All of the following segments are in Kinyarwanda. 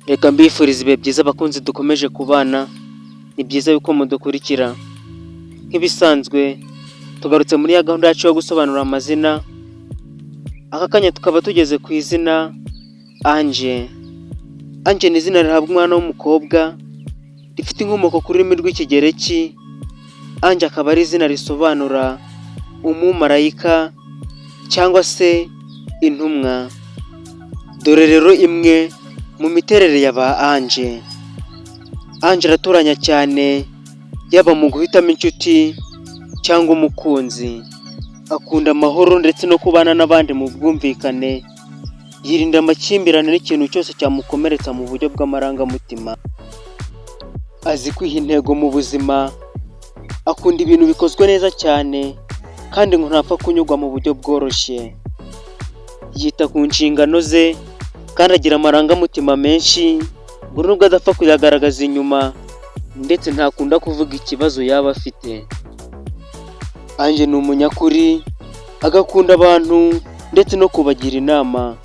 Reka mbifurize ibihe byiza abakunzi dukomeje kubana, ni byiza yuko mudukurikira. Nk'ibisanzwe tugarutse muri ya gahunda yacu yo gusobanura amazina. Aka kanya tukaba tugeze ku izina Ange. Ange ni izina rihabwa umwana w'umukobwa, rifite inkomoko ku rurimi rw'ikigereki. Ange akaba ari izina risobanura umumarayika cyangwa se intumwa. Dore rero imwe mu miterere ya ba Ange. Ange aratoranya cyane, yaba mu guhitamo inshuti cyangwa umukunzi. Akunda amahoro ndetse no kubana n'abandi mu bwumvikane. Yirinda amakimbirane n'ikintu cyose cyamukomeretsa mu buryo bw'amarangamutima. Azi kwiha intego mu buzima. Akunda ibintu bikozwe neza cyane kandi ngo ntapfa kunyurwa mu buryo bworoshye. Yita ku nshingano ze kandi agira amarangamutima menshi, ngo nubwo adapfa kuyagaragaza inyuma, ndetse ntakunda kuvuga ikibazo yaba afite. Ange ni umunyakuri, agakunda abantu ndetse no kubagira inama.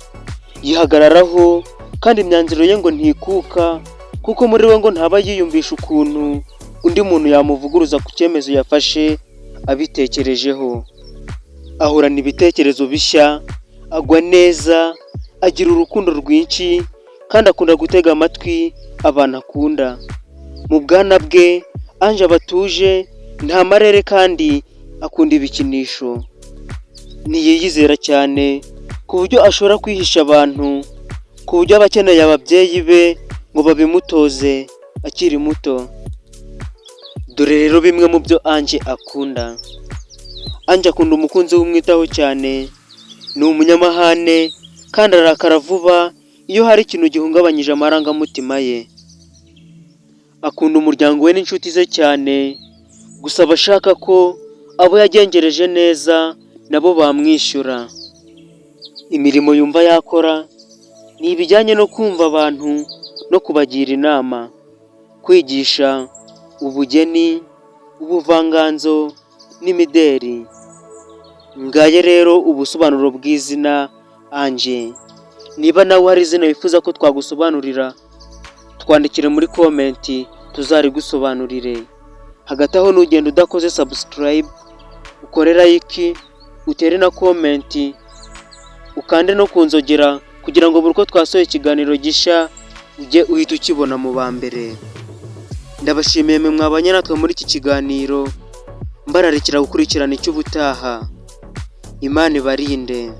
Yihagararaho kandi imyanzuro ye ngo ntikuka, kuko muri we ngo ntaba yiyumvisha ukuntu undi muntu yamuvuguruza ku cyemezo yafashe abitekerejeho. Ahorana ibitekerezo bishya, agwa neza, agira urukundo rwinshi kandi akunda gutega amatwi abantu akunda. Mu bwana bwe Ange aba atuje, nta marere kandi akunda ibikinisho. Ntiyiyizera cyane ku buryo ashobora kwihisha abantu, ku buryo aba akeneye ababyeyi be ngo babimutoze akiri muto. Dore rero bimwe mu byo Ange akunda. Ange akunda umukunzi w'umwitaho cyane, ni umunyamahane kandi arakara vuba iyo hari ikintu gihungabanyije amarangamutima ye. Akunda umuryango we n'inshuti ze cyane, gusa aba ashaka ko abo yagengereje neza nabo bamwishyura. Imirimo yumva yakora ni ibijyanye no kumva abantu no kubagira inama, kwigisha, ubugeni, ubuvanganzo n'imideri. Ngaye rero ubusobanuro bw'izina Ange. Niba nawe hari izina wifuza ko twagusobanurira, twandikire muri komenti tuzarigusobanurire. Hagati aho nugenda udakoze subscribe, ukore like, utere na komenti, ukande no kunzogera kugira ngo buri uko twasohoye ikiganiro gishya ujye uhita ukibona mu ba mbere. Ndabashimiye mwe mwabanye natwe muri iki kiganiro, mbararikira gukurikirana icy'ubutaha. Imana ibarinde.